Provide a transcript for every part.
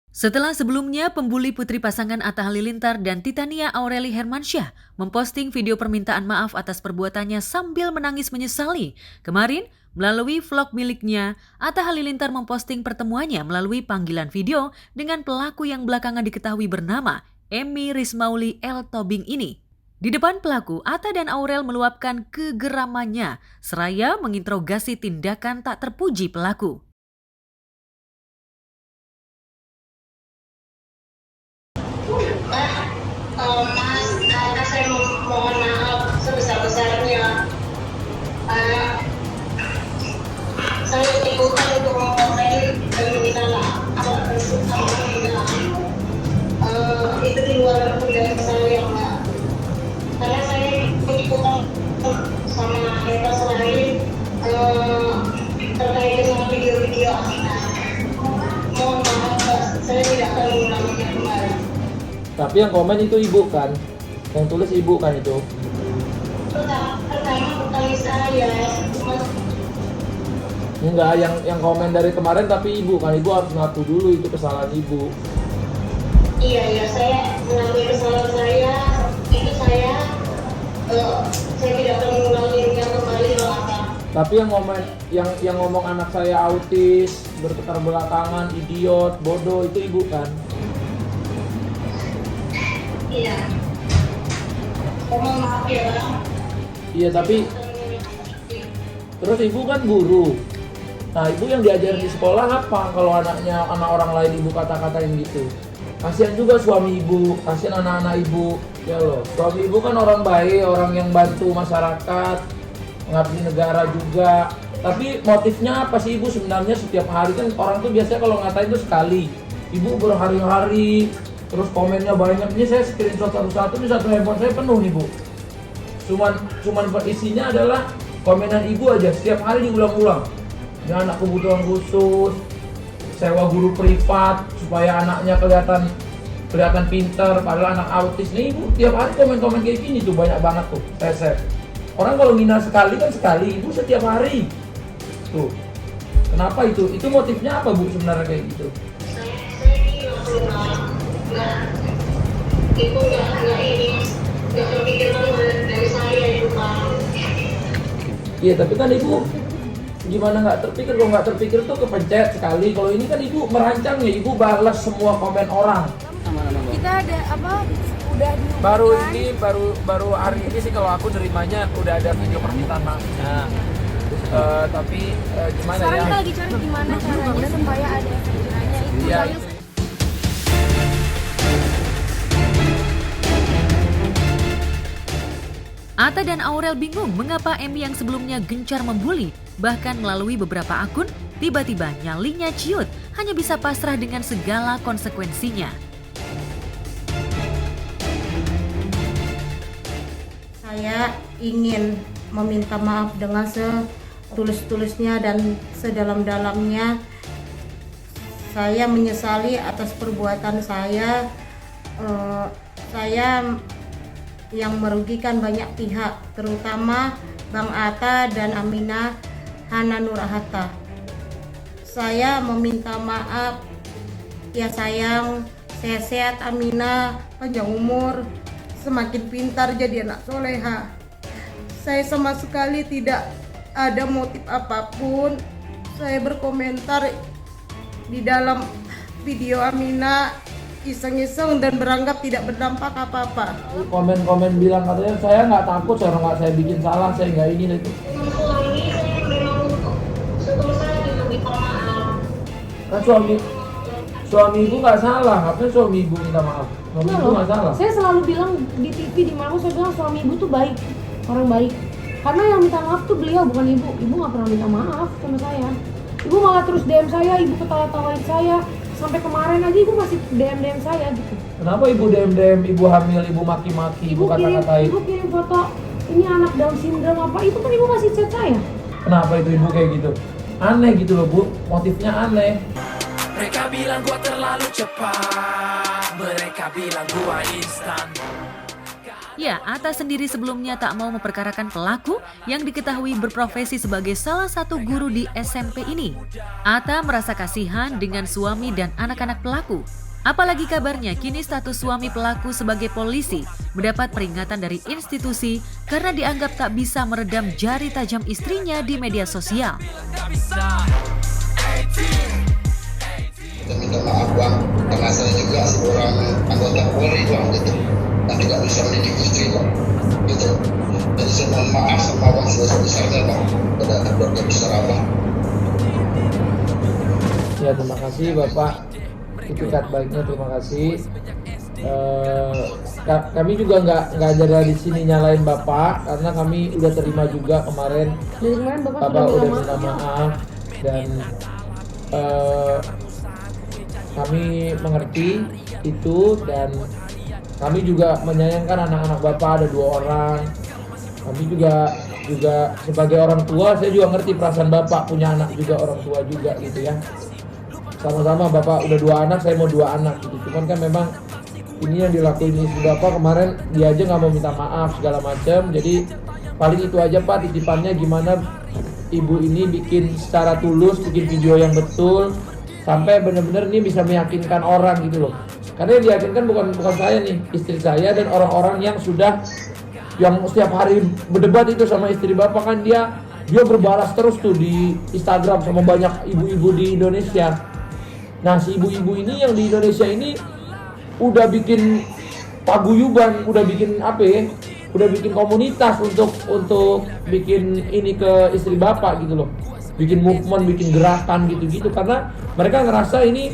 Setelah sebelumnya pembuli putri pasangan Atta Halilintar dan Titania Aureli Hermansyah memposting video permintaan maaf atas perbuatannya sambil menangis menyesali. Kemarin, melalui vlog miliknya, Atta Halilintar memposting pertemuannya melalui panggilan video dengan pelaku yang belakangan diketahui bernama Emmy Rizmauli L. Tobing ini. Di depan pelaku, Atta dan Aurel meluapkan kegeramannya, seraya menginterogasi tindakan tak terpuji pelaku. Mas, saya mohon maaf sebesar-besarnya. Saya ikutan untuk mengomen dan meminta maaf itu di luar kendali saya, Mbak. Karena saya ikutan sama haters lain terkait dengan video-video Aminah. Mohon maaf, Mbak, saya tidak akan mengulanginya kembali. Tapi yang komen itu ibu kan? Yang tulis ibu kan itu? Pertama bukan saya, Enggak, yang komen dari kemarin tapi ibu kan? Ibu harus ngaku dulu itu kesalahan ibu. Iya, saya mengakui kesalahan saya. Itu saya tidak akan mengulanginya kembali, Pak. Tapi yang ngomong anak saya autis, berketar belakangan, idiot, bodoh itu ibu kan? Iya. Mohon maaf ya, Pak. Iya, tapi terus ibu kan guru. Nah, ibu yang diajarin di sekolah apa kalau anak orang lain ibu kata-katain gitu? Kasihan juga suami ibu, kasihan anak-anak ibu. Ya loh, suami ibu kan orang baik, orang yang bantu masyarakat, mengabdi negara juga. Tapi motifnya apa sih ibu sebenarnya setiap hari? Kan orang tuh biasanya kalau ngatain itu sekali. Ibu berhari-hari, terus komennya banyak. Ini saya screenshot satu-satu, ini satu handphone saya penuh nih bu. Cuman isinya adalah komenan ibu aja, setiap hari diulang-ulang. Ini anak kebutuhan khusus, sewa guru privat supaya anaknya kelihatan pintar, padahal anak autis. Nih ibu tiap hari komen-komen kayak gini tuh banyak banget tuh. Saya orang kalau ngina sekali kan sekali, ibu setiap hari. Tuh. Kenapa itu? Itu motifnya apa bu sebenarnya kayak gitu? Saya ini langsung nggak terpikirkan dari saya itu, Pak. Iya, tapi kan ibu gimana nggak terpikir? Kalau nggak terpikir tuh kepencet sekali. Kalau ini kan ibu merancang ya, ibu balas semua komen orang. Kita ada apa? Udah Baru hari ini sih kalau aku nerimanya udah ada video permintaan maafnya. Tapi gimana sekarang ya? kita lagi cari gimana caranya supaya ada efeknya itu. Iya. Atta dan Aurel bingung mengapa Emmy yang sebelumnya gencar membuli, bahkan melalui beberapa akun, tiba-tiba nyalinya ciut, hanya bisa pasrah dengan segala konsekuensinya. Saya ingin meminta maaf dengan setulus-tulusnya dan sedalam-dalamnya. Saya menyesali atas perbuatan saya. Saya yang merugikan banyak pihak, terutama Bang Atta dan Aminah Hana Nurhatta. Saya meminta maaf. Ya sayang, sehat-sehat Aminah, panjang umur, semakin pintar jadi anak soleha. Saya sama sekali tidak ada motif apapun. Saya berkomentar di dalam video Aminah iseng-iseng dan beranggap tidak berdampak apa-apa. Komen-komen bilang katanya saya nggak takut, saya bikin salah, saya nggak ini itu. Suami saya memang setelah saya diminta maaf. Kan suami ibu nggak salah, ngapain suami ibu minta maaf? Suami ibu nggak salah. Saya selalu bilang di TV di mana saya bilang suami ibu tuh baik, orang baik. Karena yang minta maaf tuh beliau bukan ibu. Ibu nggak pernah minta maaf sama saya. Ibu malah terus DM saya, ibu ketawa-tawain saya. Sampai kemarin aja ibu masih DM saya gitu. Kenapa ibu DM, ibu hamil, ibu maki-maki, ibu kata-katain? Ibu kirim foto ini anak Down syndrome apa, itu kan ibu masih chat saya. Kenapa itu ibu kayak gitu? Aneh gitu loh bu, motifnya aneh. Mereka bilang gua terlalu cepat, mereka bilang gua instan. Ya, Atta sendiri sebelumnya tak mau memperkarakan pelaku yang diketahui berprofesi sebagai salah satu guru di SMP ini. Atta merasa kasihan dengan suami dan anak-anak pelaku. Apalagi kabarnya kini status suami pelaku sebagai polisi mendapat peringatan dari institusi karena dianggap tak bisa meredam jari tajam istrinya di media sosial. Dan minta maaf bang, karena saya juga seorang anggota Polri bang gitu, dan tidak bisa mendidik istri bang, gitu. Jadi saya mohon maaf sama bang sebesar-besarnya bang, kepada keluarga besar abang. Ya terima kasih Bapak, itikat baiknya terima kasih. Kami juga nggak ada di sini nyalain Bapak karena kami udah terima juga kemarin. Dari kemarin Bapak udah minta maaf dan kami mengerti itu dan kami juga menyayangkan anak-anak Bapak ada 2 orang. Kami juga sebagai orang tua saya juga ngerti perasaan Bapak punya anak juga orang tua juga gitu ya. Sama-sama Bapak udah 2 anak, saya mau 2 anak gitu. Cuman kan memang ini yang dilakuin istri Bapak kemarin dia aja nggak mau minta maaf segala macam. Jadi paling itu aja Pak titipannya gimana ibu ini bikin secara tulus, bikin video yang betul sampai benar-benar ini bisa meyakinkan orang gitu loh. Karena yang diyakinkan bukan saya nih, istri saya dan orang-orang yang setiap hari berdebat itu sama istri Bapak kan dia berbalas terus tuh di Instagram sama banyak ibu-ibu di Indonesia. Nah si ibu-ibu ini yang di Indonesia ini udah bikin paguyuban, udah bikin udah bikin komunitas untuk bikin ini ke istri Bapak gitu loh. Bikin movement, bikin gerakan gitu-gitu karena mereka ngerasa ini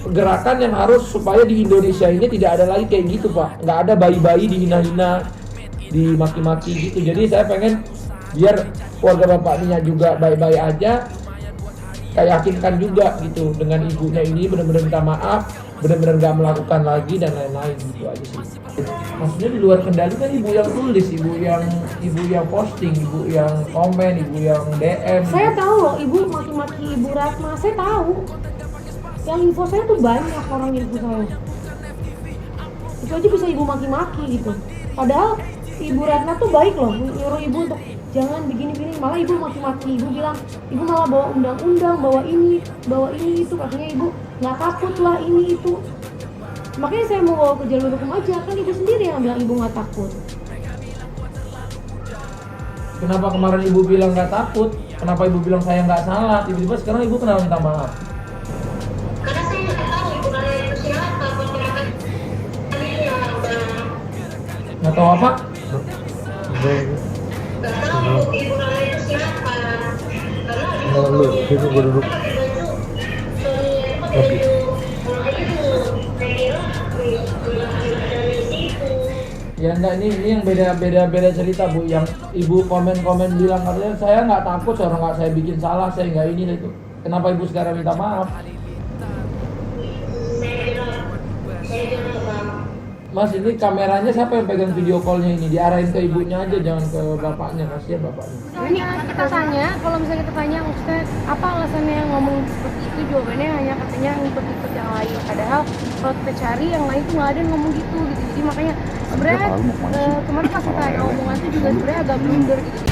gerakan yang harus supaya di Indonesia ini tidak ada lagi kayak gitu Pak. Nggak ada bayi-bayi dihina-hina, dimaki-maki gitu. Jadi saya pengen biar keluarga Bapaknya juga baik-baik aja. Saya yakinkan juga gitu dengan ibunya ini benar-benar minta maaf, benar-benar nggak melakukan lagi dan lain-lain gitu aja sih. Maksudnya di luar kendali kan ibu yang tulis, ibu yang posting, ibu yang komen, ibu yang DM. Saya tahu loh ibu maki-maki Ibu Ratna, saya tahu. Yang info saya tuh banyak orang info saya. Itu aja bisa ibu maki-maki gitu. Padahal Ibu Ratna tuh baik loh, nyuruh ibu untuk jangan begini-begini, malah ibu maki-maki. Ibu bilang, ibu malah bawa undang-undang, bawa ini itu, katanya ibu nggak takut lah ini itu. Makanya saya mau bawa ke jalur hukum aja, kan ibu sendiri yang bilang ibu nggak takut. Kenapa kemarin ibu bilang nggak takut? Kenapa ibu bilang saya nggak salah? Tiba-tiba sekarang ibu kenapa minta maaf? Karena saya nggak tahu ibu Ratna itu siapa, pergerakan kalian Nggak tahu apa? nggak tahu ibu Ratna itu siapa. Karena Lalu, itu gue duduk. Ya enggak, ini yang beda cerita Bu. Yang ibu komen-komen bilang katanya saya nggak takut, seorang nggak saya bikin salah, saya nggak ini itu. Kenapa ibu sekarang minta maaf? Mas, ini kameranya siapa yang pegang video call-nya ini? Diarahin ke ibunya aja, jangan ke bapaknya, kasihan bapaknya. Ini kita tanya, kalau misalnya kita tanya maksudnya apa alasannya yang ngomong seperti itu, jawabannya hanya katanya ngikut-ngikut yang lain. Padahal kalau kita cari yang lain tuh nggak ada yang ngomong gitu. Jadi makanya sebenarnya kemarin pas kita tanya omongan itu juga sebenarnya agak blunder gitu.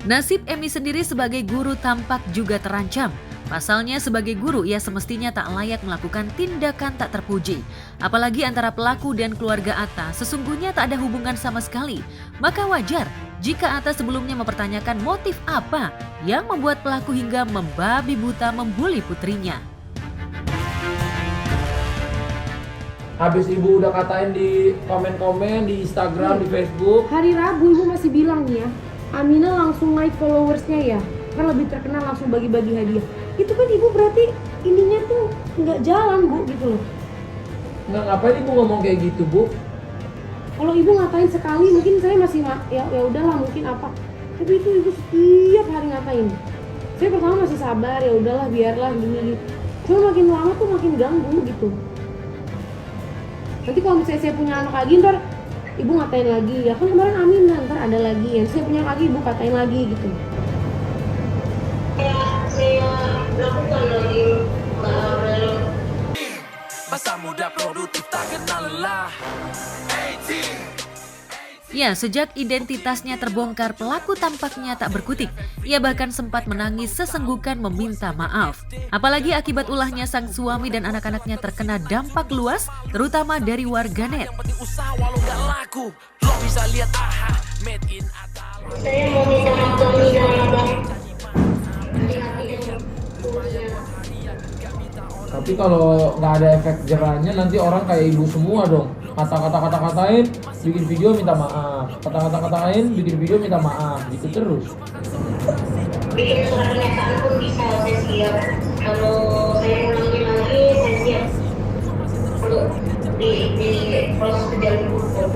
Nasib Emi sendiri sebagai guru tampak juga terancam. Pasalnya sebagai guru ia semestinya tak layak melakukan tindakan tak terpuji. Apalagi antara pelaku dan keluarga Atta sesungguhnya tak ada hubungan sama sekali. Maka wajar jika Atta sebelumnya mempertanyakan motif apa yang membuat pelaku hingga membabi buta membuli putrinya. Habis ibu udah katain di komen-komen di Instagram, di Facebook. Hari Rabu ibu masih bilang nih ya, Amina langsung naik followersnya ya, kan lebih terkenal langsung bagi-bagi hadiah. Itu kan ibu berarti ininya tuh nggak jalan Bu gitu loh. Nggak, ngapain ibu ngomong kayak gitu Bu? Kalau ibu ngatain sekali mungkin saya masih ya udahlah mungkin apa. Tapi itu ibu setiap hari ngatain. Saya pertama masih sabar, ya udahlah biarlah gini. Cuma makin lama tuh makin ganggu gitu. Nanti kalau misalnya saya punya anak lagi ntar ibu ngatain lagi, ya kan kemarin Amina, ntar ada lagi, ya saya punya lagi ibu katain lagi gitu. Saya lakukan lagi Mbak Aurel muda produktif tak kenal lelah. 18. Ya, sejak identitasnya terbongkar, pelaku tampaknya tak berkutik. Ia bahkan sempat menangis sesenggukan meminta maaf. Apalagi akibat ulahnya sang suami dan anak-anaknya terkena dampak luas, terutama dari warganet. Yang penting usaha walau gak laku. Lo bisa lihat AHA made in Atal. Saya mau minta maaf ke Amina Bang. Hati-hati dengan tulisnya. Tapi kalau nggak ada efek jerahnya nanti orang kayak ibu semua dong. Kata-katain, bikin video minta maaf. Kata-katain, bikin video minta maaf. Gitu terus. Bikin surat pernyataan pun bisa, saya siap. Kalau saya ulangi lagi, saya siap untuk di proses berjalan hukum.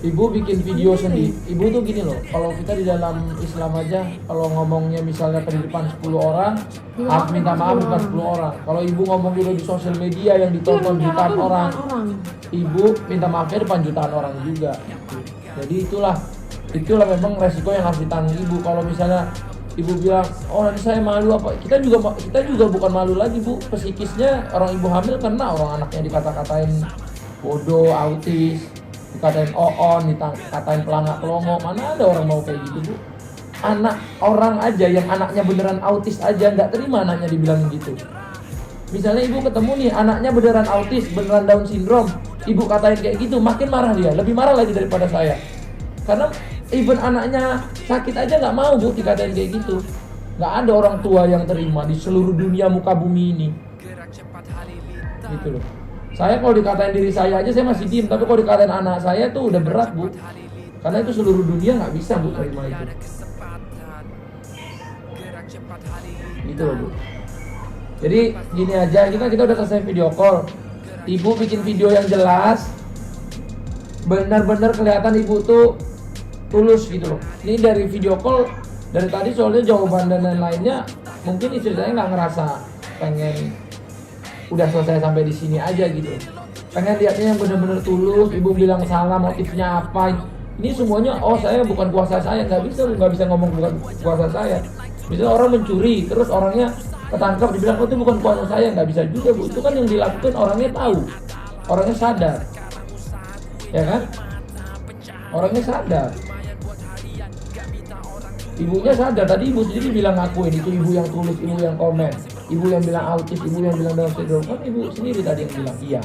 Ibu bikin video sendiri. Ibu tuh gini loh, kalau kita di dalam Islam aja, kalau ngomongnya misalnya ke depan 10 orang, minta maaf depan 10 orang. Kalau ibu ngomong dulu di sosial media yang ditonton jutaan orang, ibu minta maafnya depan jutaan orang juga. Jadi itulah memang resiko yang harus ditanggung ibu. Kalau misalnya ibu bilang, oh nanti saya malu apa, kita juga bukan malu lagi bu. Psikisnya orang ibu hamil karena orang anaknya dikata-katain bodoh, autis, dikatain oon, dikatain pelangak pelongo. Mana ada orang mau kayak gitu bu? Anak orang aja yang anaknya beneran autis aja nggak terima anaknya dibilangin gitu. Misalnya ibu ketemu nih anaknya beneran autis, beneran Down syndrome, ibu katain kayak gitu, makin marah dia, lebih marah lagi daripada saya. Karena even anaknya sakit aja nggak mau bu dikatain kayak gitu. Nggak ada orang tua yang terima di seluruh dunia muka bumi ini. Gitu loh. Saya kalau dikatain diri saya aja saya masih diem, tapi kalau dikatain anak saya tuh udah berat bu. Karena itu seluruh dunia nggak bisa bu terima itu. Gitu loh bu. Jadi gini aja, kita udah selesai video call. Ibu bikin video yang jelas, benar-benar kelihatan ibu tuh tulus gitu loh. Ini dari video call, dari tadi soalnya jawaban dan lain-lainnya, mungkin istri saya nggak ngerasa pengen udah selesai sampai di sini aja gitu. Pengen lihatnya yang benar-benar tulus. Ibu bilang salah, motifnya apa? Ini semuanya, oh saya bukan kuasa saya, nggak bisa ngomong bukan kuasa saya. Misalnya orang mencuri, terus orangnya ketangkap dibilang oh itu bukan kuasa saya, nggak bisa juga bu. Itu kan yang dilakukan orangnya tahu, orangnya sadar, ya kan? Orangnya sadar. Ibunya sadar, tadi ibu sendiri bilang ngakuin itu ibu yang tulus, ibu yang komen, ibu yang bilang autis, ibu yang bilang Down syndrome, kan ibu sendiri tadi yang bilang iya.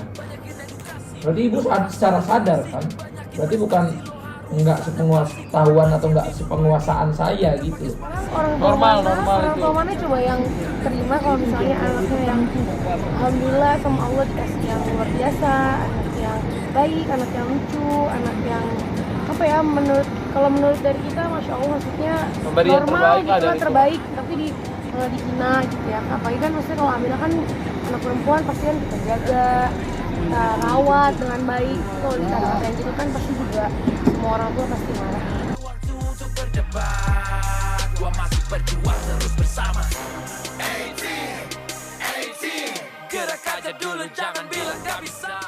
Berarti ibu secara sadar kan, berarti bukan nggak sepengetahuan atau nggak sepenguasaan saya gitu. Orang tua mana coba yang terima kalau misalnya anaknya yang alhamdulillah sama Allah dikasih yang luar biasa, anak yang baik, anak yang lucu, anak yang apa ya, menurut dari kita masya Allah maksudnya normal gitu lah, terbaik, tapi di Cina gitu ya. Apalagi kan maksudnya kalau Amina kan anak perempuan pasti kan kita jaga, kita rawat dengan baik. Kalau dikata-katain gitu kan pasti juga semua orang tua pasti marah. Waktu untuk berdebat, gua masih berjuang terus bersama. 18, gerak aja dulu jangan bilang gak bisa.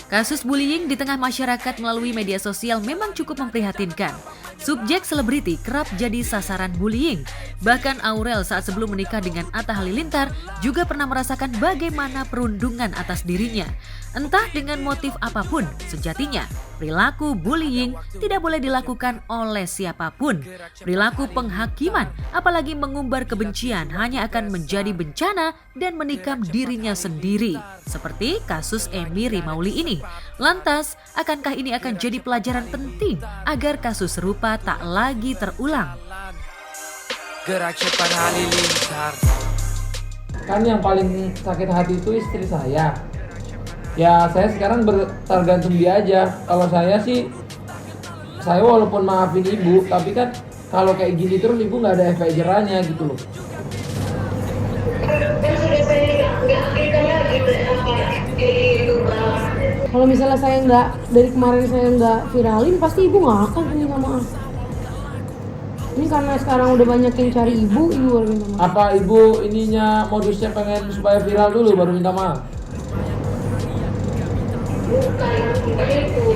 Kasus bullying di tengah masyarakat melalui media sosial memang cukup memprihatinkan. Subjek selebriti kerap jadi sasaran bullying. Bahkan Aurel saat sebelum menikah dengan Atta Halilintar juga pernah merasakan bagaimana perundungan atas dirinya. Entah dengan motif apapun, sejatinya perilaku bullying tidak boleh dilakukan oleh siapapun. Perilaku penghakiman, apalagi mengumbar kebencian, hanya akan menjadi bencana dan menikam dirinya sendiri. Seperti kasus Emi Rimauli ini. Lantas, akankah ini akan jadi pelajaran penting agar kasus serupa tak lagi terulang? Gerak cepat halilintar. Kan yang paling sakit hati itu istri saya. Ya saya sekarang tergantung dia aja. Kalau saya sih, saya walaupun maafin ibu, tapi kan kalau kayak gini terus ibu nggak ada efek jerahnya gitu loh. Kan sudah saya nggak aktifkan lagi kayak gitu Bang. Kalau misalnya saya nggak, dari kemarin saya nggak viralin, pasti ibu nggak akan minta maaf. Ini karena sekarang udah banyak yang cari ibu baru minta maaf. Apa ibu ininya modusnya pengen supaya viral dulu baru minta maaf? Bukan itu.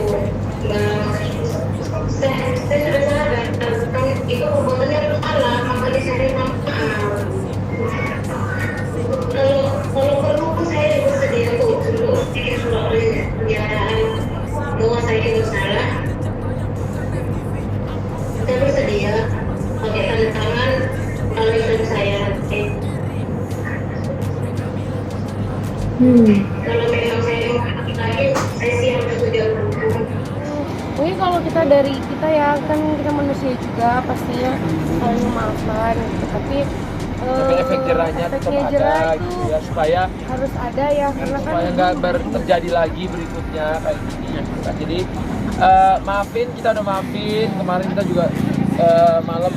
Saya sudah sadar kan itu perbuatannya harus salah, makanya saya minta maaf. Kalau perlu pun saya bersedia untuk bikin surat Kalau memang saya mau lagi, saya siap untuk jalur hukum. Mungkin kalau kita dari kita ya kan kita manusia juga pastinya saling memaafkan gitu. Tapi efek jerahnya tetap efeknya ada jerah gitu itu ya, supaya harus ada ya, karena kan supaya nggak terjadi lagi berikutnya kayak gini ya. Jadi maafin, kita udah maafin kemarin, kita juga malam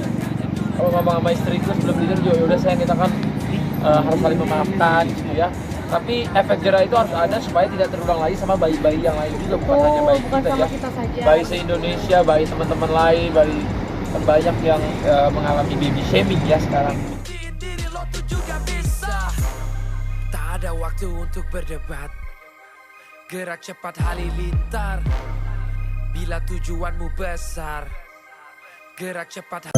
kalau ngomong sama istriku sebelum tidur juga udah sayang, kita kan harus saling memaafkan gitu ya. Tapi efek jerah itu harus ada supaya tidak terulang lagi sama bayi-bayi yang lain juga, bukan hanya bayi bukan kita sama ya. kita saja. Bayi se-Indonesia, bayi teman-teman lain, bayi banyak yang mengalami baby shaming ya sekarang. Buktiin diri lo tuh juga bisa. Tak ada waktu untuk berdebat. Gerak cepat halilintar. Bila tujuanmu besar. Gerak cepat